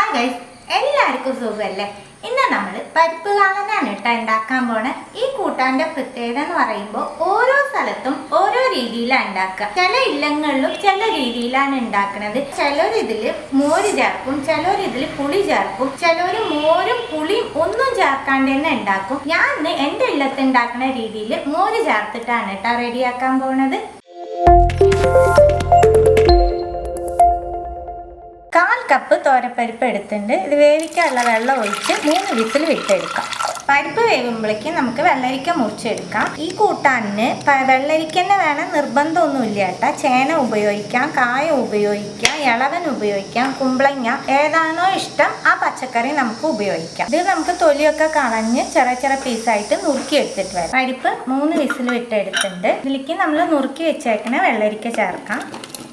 Hi guys, എല്ലാവർക്കും സുഖമല്ലേ? ഇന്ന് നമ്മൾ പരിപ്പ് കാളനാണ് ഉണ്ടാക്കാൻ പോണേ. ഈ കൂട്ടാൻ്റെ പ്രത്യേകത എന്ന് പറയുമ്പോൾ ഓരോ സ്ഥലത്തും ഓരോ രീതിയിലാണ് ഉണ്ടാക്കുക. ചില ഇല്ലങ്ങളിലും ചില രീതിയിലാണ് ഉണ്ടാക്കുന്നത്. ചിലർ ഇതിൽ മോര് ചേർക്കും, ചിലർ ഇതിൽ പുളി ചേർക്കും, ചിലർ മോരും പുളിയും ഒന്നും ചേർക്കാണ്ട് തന്നെ ഉണ്ടാക്കും. ഞാൻ ഇന്ന് എൻ്റെ ഇല്ലത്ത് ഉണ്ടാക്കുന്ന രീതിയിൽ മോര് ചേർത്തിട്ടാണ് റെഡിയാക്കാൻ പോണത്. 1/4 കപ്പ് തോരപ്പരിപ്പ് എടുത്തിട്ടുണ്ട്. ഇത് വേവിക്കാനുള്ള വെള്ളം ഒഴിച്ച് 3 വിസിൽ വിട്ടെടുക്കാം. പരിപ്പ് വേവുമ്പോഴേക്കും നമുക്ക് വെള്ളരിക്ക മുറിച്ചെടുക്കാം. ഈ കൂട്ടാനിന് വെള്ളരിക്ക തന്നെ വേണം, നിർബന്ധമൊന്നുമില്ല കേട്ടോ. ചേന ഉപയോഗിക്കാം, കായ ഉപയോഗിക്കാം, ഇളവൻ ഉപയോഗിക്കാം, കുമ്പളങ്ങ ഏതാണോ ഇഷ്ടം ആ പച്ചക്കറി നമുക്ക് ഉപയോഗിക്കാം. ഇത് നമുക്ക് തൊലിയൊക്കെ കളഞ്ഞ് ചെറിയ പീസായിട്ട് നുറുക്കി എടുത്തിട്ട് വരാം. പരിപ്പ് 3 വിസിൽ വിട്ടെടുത്തിട്ടുണ്ട്. ഇതിലേക്ക് നമ്മൾ നുറുക്കി വെച്ചേക്കണ വെള്ളരിക്ക ചേർക്കാം.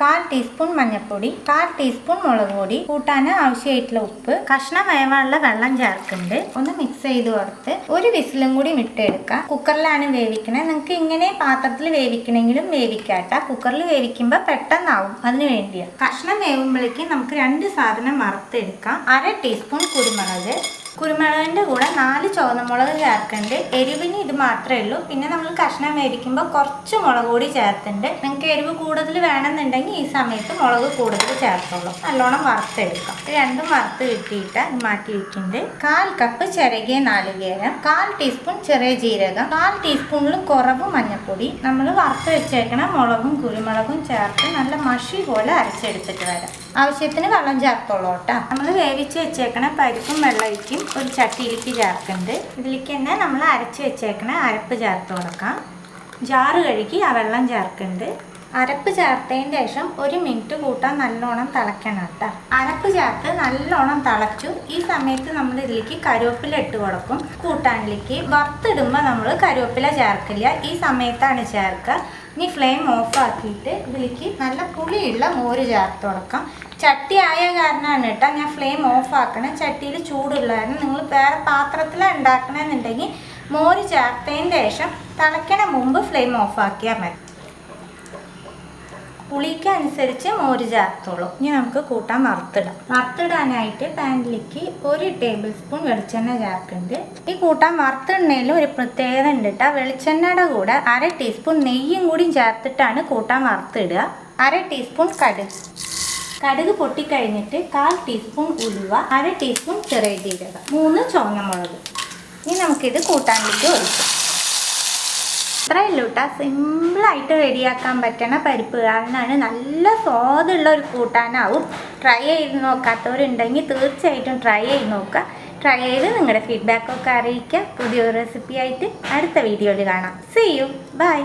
1/4 ടീസ്പൂൺ മഞ്ഞൾപ്പൊടി, 1/4 ടീസ്പൂൺ മുളക് പൊടി, കൂട്ടാൻ ആവശ്യമായിട്ടുള്ള ഉപ്പ്, കഷ്ണം വേവാനുള്ള വെള്ളം ചേർക്കുന്നുണ്ട്. ഒന്ന് മിക്സ് ചെയ്ത് കൊടുത്ത് 1 വിസിലും കൂടി വിട്ടെടുക്കാം. കുക്കറിലാണ് വേവിക്കണത്. നിങ്ങൾക്ക് ഇങ്ങനെ പാത്രത്തിൽ വേവിക്കണമെങ്കിലും വേവിക്കാട്ടോ. കുക്കറിൽ വേവിക്കുമ്പോൾ പെട്ടെന്നാവും, അതിന് വേണ്ടിയാണ്. കഷ്ണം വേവുമ്പോഴേക്കും നമുക്ക് 2 സാധനം വറുത്തെടുക്കാം. 1/2 ടീസ്പൂൺ കുരുമുളക്, കുരുമുളകിൻ്റെ കൂടെ 4 ചുവന്നമുളക് ചേർക്കുന്നുണ്ട്. എരിവിന് ഇത് മാത്രമേ ഉള്ളൂ. പിന്നെ നമ്മൾ കഷ്ണം വേവിക്കുമ്പോൾ കുറച്ച് മുളക് പൊടി ചേർത്തുണ്ട്. നിങ്ങൾക്ക് എരിവ് കൂടുതൽ വേണമെന്നുണ്ടെങ്കിൽ ഈ സമയത്ത് മുളക് കൂടുതൽ ചേർത്തോളൂ. നല്ലോണം വറുത്തെടുക്കാം. രണ്ടും വറുത്ത് കിട്ടിയിട്ട് മാറ്റി വെക്കുന്നുണ്ട്. 1/4 കപ്പ് ചിരകിയ നാളികേരം, 1/4 ടീസ്പൂൺ ചെറിയ ജീരകം, 1/4 ടീസ്പൂണിൽ കുറവ് മഞ്ഞൾപ്പൊടി. നമ്മൾ വറുത്ത് വെച്ചേക്കണ മുളകും കുരുമുളകും ചേർത്ത് നല്ല മഷി പോലെ അരച്ചെടുത്തിട്ട് വരാം. ആവശ്യത്തിന് വെള്ളം ചേർത്തോളൂ കേട്ടോ. നമ്മൾ വേവിച്ച് വെച്ചേക്കണ പരിപ്പും വെള്ളരിക്കും ഒരു ചട്ടിയിലേക്ക് ചേർക്കുന്നുണ്ട്. ഇതിലേക്ക് തന്നെ നമ്മൾ അരച്ച് വെച്ചേക്കണ അരപ്പ് ചേർത്ത് കൊടുക്കാം. ജാറ് കഴുകി ആ വെള്ളം ചേർക്കുന്നുണ്ട്. അരപ്പ് ചേർത്തതിന് ശേഷം 1 മിനിറ്റ് കൂട്ടാൻ നല്ലോണം തിളയ്ക്കണം കേട്ടോ. അരപ്പ് ചേർത്ത് നല്ലോണം തിളച്ചു. ഈ സമയത്ത് നമ്മൾ ഇതിലേക്ക് കറിവേപ്പില ഇട്ട് കൊടുക്കും. കൂട്ടാനിലേക്ക് വറുത്തിടുമ്പോൾ നമ്മൾ കറിവേപ്പില ചേർക്കില്ല, ഈ സമയത്താണ് ചേർക്കുക. ഇനി ഫ്ലെയിം ഓഫ് ആക്കിയിട്ട് ഇതിലേക്ക് നല്ല പുളിയുള്ള മോര് ചേർത്ത് കൊടുക്കാം. ചട്ടി ആയ കാരണമാണ് കേട്ടോ ഞാൻ ഫ്ലെയിം ഓഫ് ആക്കണം. ചട്ടിയിൽ ചൂടുള്ള കാരണം നിങ്ങൾ വേറെ പാത്രത്തിലാണ് ഉണ്ടാക്കണമെന്നുണ്ടെങ്കിൽ മോര് ചേർത്തതിന് ശേഷം തിളയ്ക്കണ മുമ്പ് ഫ്ലെയിം ഓഫ് ആക്കിയാൽ മതി. പുളിക്ക് അനുസരിച്ച് മോര് ചേർത്തോളൂ. ഇനി നമുക്ക് കൂട്ടാൻ വറുത്തിടാം. വറുത്തിടാനായിട്ട് പാനിലേക്ക് 1 ടേബിൾ സ്പൂൺ വെളിച്ചെണ്ണ ചേർക്കുന്നുണ്ട്. ഈ കൂട്ടാൻ വറുത്തിടുന്നതിൽ ഒരു പ്രത്യേകത ഉണ്ട് കേട്ടോ. വെളിച്ചെണ്ണയുടെ കൂടെ 1/2 ടീസ്പൂൺ നെയ്യും കൂടി ചേർത്തിട്ടാണ് കൂട്ടാൻ വറുത്തിടുക. 1/2 ടീസ്പൂൺ കടുക് പൊട്ടിക്കഴിഞ്ഞിട്ട് 1/4 ടീസ്പൂൺ ഉലുവ, 1/2 ടീസ്പൂൺ ചെറിയ ജീരകം, 3 ചുവന്നമുളക്. ഇനി നമുക്കിത് കൂട്ടാനിലേക്ക് ഒഴിക്കാം. ഇത്രയേ ഉള്ളൂ കേട്ടോ. സിമ്പിളായിട്ട് റെഡിയാക്കാൻ പറ്റണ പരിപ്പ് കാളനാണ്. നല്ല സ്വാദുള്ള ഒരു കൂട്ടാനാവും. ട്രൈ ചെയ്ത് നോക്കാത്തവരുണ്ടെങ്കിൽ തീർച്ചയായിട്ടും ട്രൈ ചെയ്ത് നോക്കുക. ട്രൈ ചെയ്ത് നിങ്ങളുടെ ഫീഡ്ബാക്കൊക്കെ അറിയിക്കുക. പുതിയൊരു റെസിപ്പി ആയിട്ട് അടുത്ത വീഡിയോയിൽ കാണാം. See you. Bye.